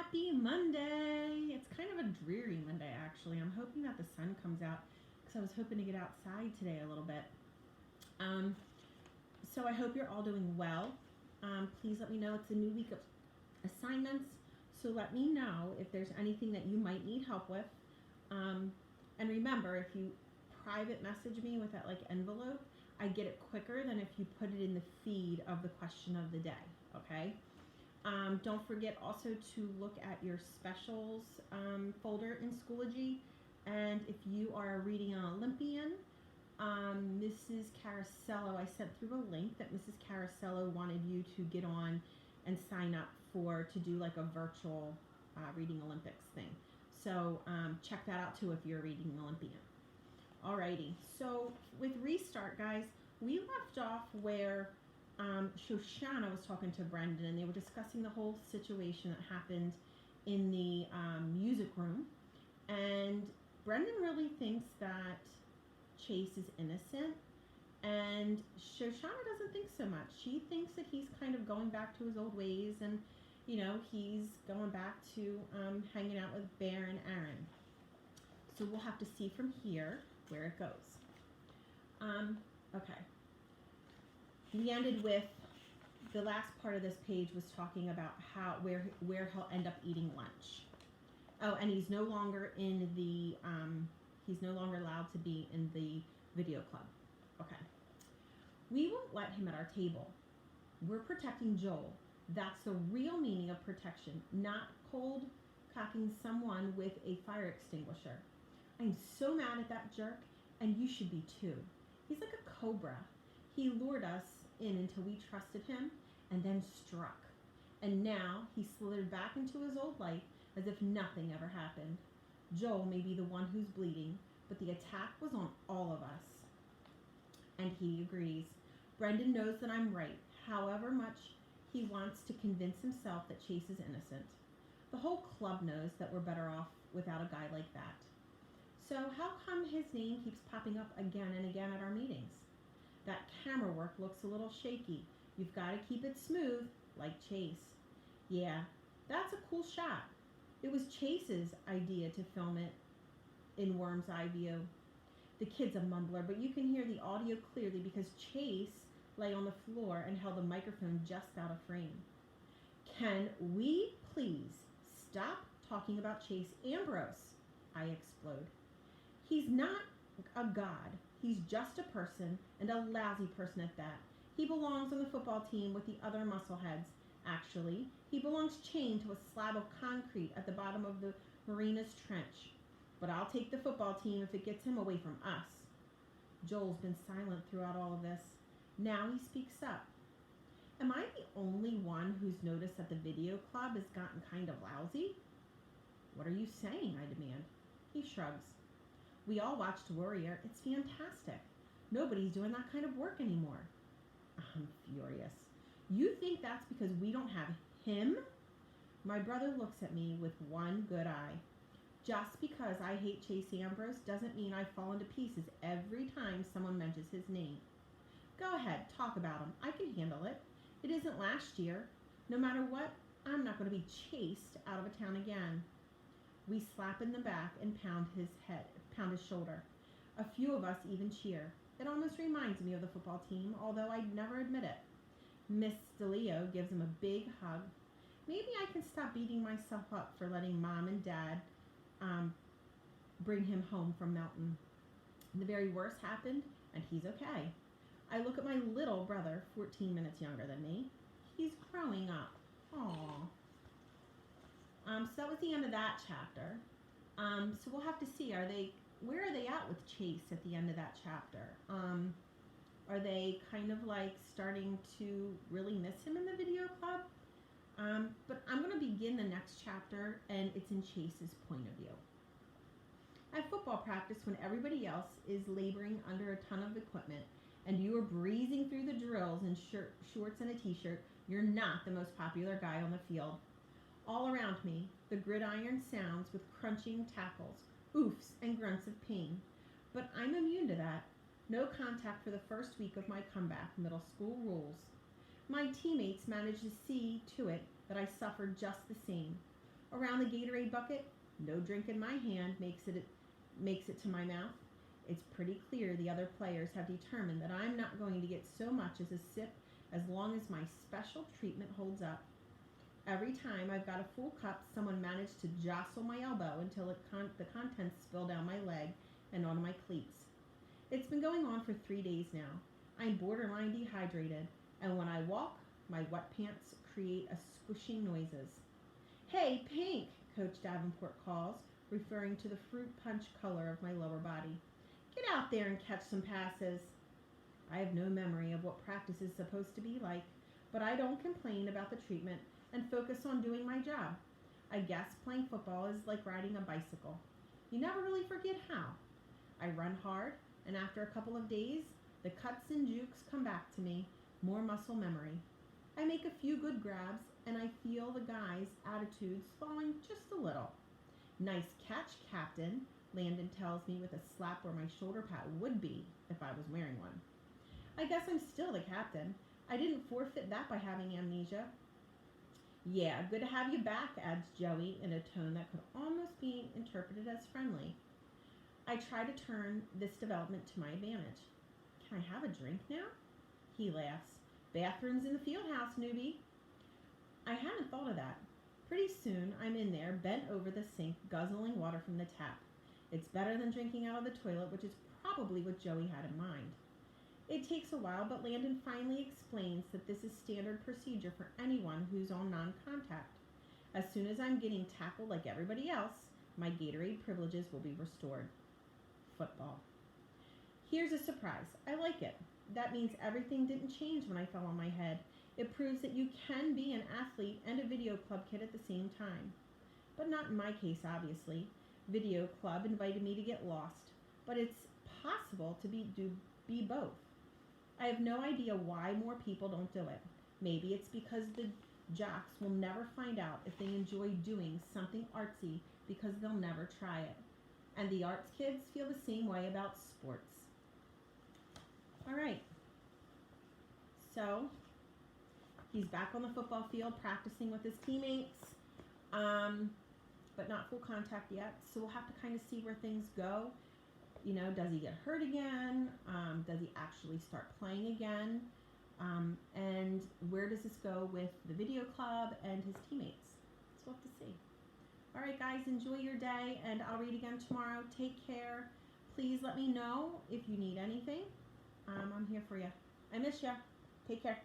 Happy Monday! It's kind of a dreary Monday, actually. I'm hoping that the sun comes out because I was hoping to get outside today a little bit. Um, so I hope you're all doing well. Please let me know. It's a new week of assignments, so let me know if there's anything that you might need help with. Um, and remember, if you private message me with that envelope, I get it quicker than if you put it in the feed of the question of the day. Okay. Don't forget also to look at your specials folder in Schoology. And if you are reading an Olympian, Mrs. Carasello, I sent through a link that Mrs. Carasello wanted you to get on and sign up for to do like a virtual Reading Olympics thing. So check that out too if you're reading an Olympian. Alrighty, so with Restart, guys, we left off where Shoshana was talking to Brendan, and they were discussing the whole situation that happened in the music room. And Brendan really thinks that Chase is innocent, and Shoshana doesn't think so much. She thinks that he's kind of going back to his old ways, and he's going back to hanging out with Bear and Aaron. So we'll have to see from here where it goes. Okay. We ended with the last part of this page was talking about where he'll end up eating lunch. Oh, and he's no longer in the he's no longer allowed to be in the video club. Okay. We won't let him at our table. We're protecting Joel. That's the real meaning of protection, not cold cocking someone with a fire extinguisher. I'm so mad at that jerk, and you should be too. He's like a cobra. He lured us in until we trusted him and then struck. And now he slithered back into his old life as if nothing ever happened. Joel may be the one who's bleeding, but the attack was on all of us. And he agrees. Brendan knows that I'm right, however much he wants to convince himself that Chase is innocent. The whole club knows that we're better off without a guy like that. So how come his name keeps popping up again and again at our meetings? That camera work looks a little shaky. You've got to keep it smooth, like Chase. Yeah, that's a cool shot. It was Chase's idea to film it in worm's eye view. The kid's a mumbler, but you can hear the audio clearly because Chase lay on the floor and held the microphone just out of frame. Can we please stop talking about Chase Ambrose? I explode. He's not a god. He's just a person, and a lousy person at that. He belongs on the football team with the other muscleheads. Actually, he belongs chained to a slab of concrete at the bottom of the Marina's trench. But I'll take the football team if it gets him away from us. Joel's been silent throughout all of this. Now he speaks up. Am I the only one who's noticed that the video club has gotten kind of lousy? What are you saying? I demand. He shrugs. We all watched Warrior. It's fantastic. Nobody's doing that kind of work anymore. I'm furious. You think that's because we don't have him? My brother looks at me with one good eye. Just because I hate Chase Ambrose doesn't mean I fall into pieces every time someone mentions his name. Go ahead, talk about him. I can handle it. It isn't last year. No matter what, I'm not going to be chased out of a town again. We slap in the back and pound his shoulder. A few of us even cheer. It almost reminds me of the football team, although I'd never admit it. Miss DeLeo gives him a big hug. Maybe I can stop beating myself up for letting Mom and Dad bring him home from Melton. The very worst happened, and he's okay. I look at my little brother, 14 minutes younger than me. He's growing up. Aww. So that was the end of that chapter. So we'll have to see. Where are they at with Chase at the end of that chapter? Are they kind of like starting to really miss him in the video club? But I'm going to begin the next chapter, and it's in Chase's point of view. At football practice, when everybody else is laboring under a ton of equipment, and you are breezing through the drills in shorts and a t-shirt, you're not the most popular guy on the field. All around me, the gridiron sounds with crunching tackles, oofs, and grunts of pain. But I'm immune to that. No contact for the first week of my comeback, middle school rules. My teammates managed to see to it that I suffered just the same. Around the Gatorade bucket, no drink in my hand makes it to my mouth. It's pretty clear the other players have determined that I'm not going to get so much as a sip as long as my special treatment holds up. Every time I've got a full cup, someone managed to jostle my elbow until the contents spill down my leg and onto my cleats. It's been going on for 3 days now. I'm borderline dehydrated, and when I walk, my wet pants create a squishing noises. "Hey, Pink," Coach Davenport calls, referring to the fruit punch color of my lower body. "Get out there and catch some passes." I have no memory of what practice is supposed to be like, but I don't complain about the treatment and focus on doing my job. I guess playing football is like riding a bicycle. You never really forget how. I run hard, and after a couple of days, the cuts and jukes come back to me, more muscle memory. I make a few good grabs, and I feel the guys' attitudes falling just a little. "Nice catch, Captain," Landon tells me with a slap where my shoulder pad would be if I was wearing one. I guess I'm still the captain. I didn't forfeit that by having amnesia. "Yeah, good to have you back," adds Joey in a tone that could almost be interpreted as friendly. I try to turn this development to my advantage. "Can I have a drink now?" He laughs. "Bathrooms in the field house, newbie." I hadn't thought of that. Pretty soon, I'm in there, bent over the sink, guzzling water from the tap. It's better than drinking out of the toilet, which is probably what Joey had in mind. It takes a while, but Landon finally explains that this is standard procedure for anyone who's on non-contact. As soon as I'm getting tackled like everybody else, my Gatorade privileges will be restored. Football. Here's a surprise. I like it. That means everything didn't change when I fell on my head. It proves that you can be an athlete and a video club kid at the same time. But not in my case, obviously. Video club invited me to get lost, but it's possible to be both. I have no idea why more people don't do it. Maybe it's because the jocks will never find out if they enjoy doing something artsy because they'll never try it. And the arts kids feel the same way about sports. All right. So, he's back on the football field practicing with his teammates, but not full contact yet. So we'll have to kind of see where things go. You know, does he get hurt again? Does he actually start playing again? And where does this go with the video club and his teammates? So we'll have to see. All right, guys, enjoy your day, and I'll read again tomorrow. Take care. Please let me know if you need anything. I'm here for you. I miss you. Take care.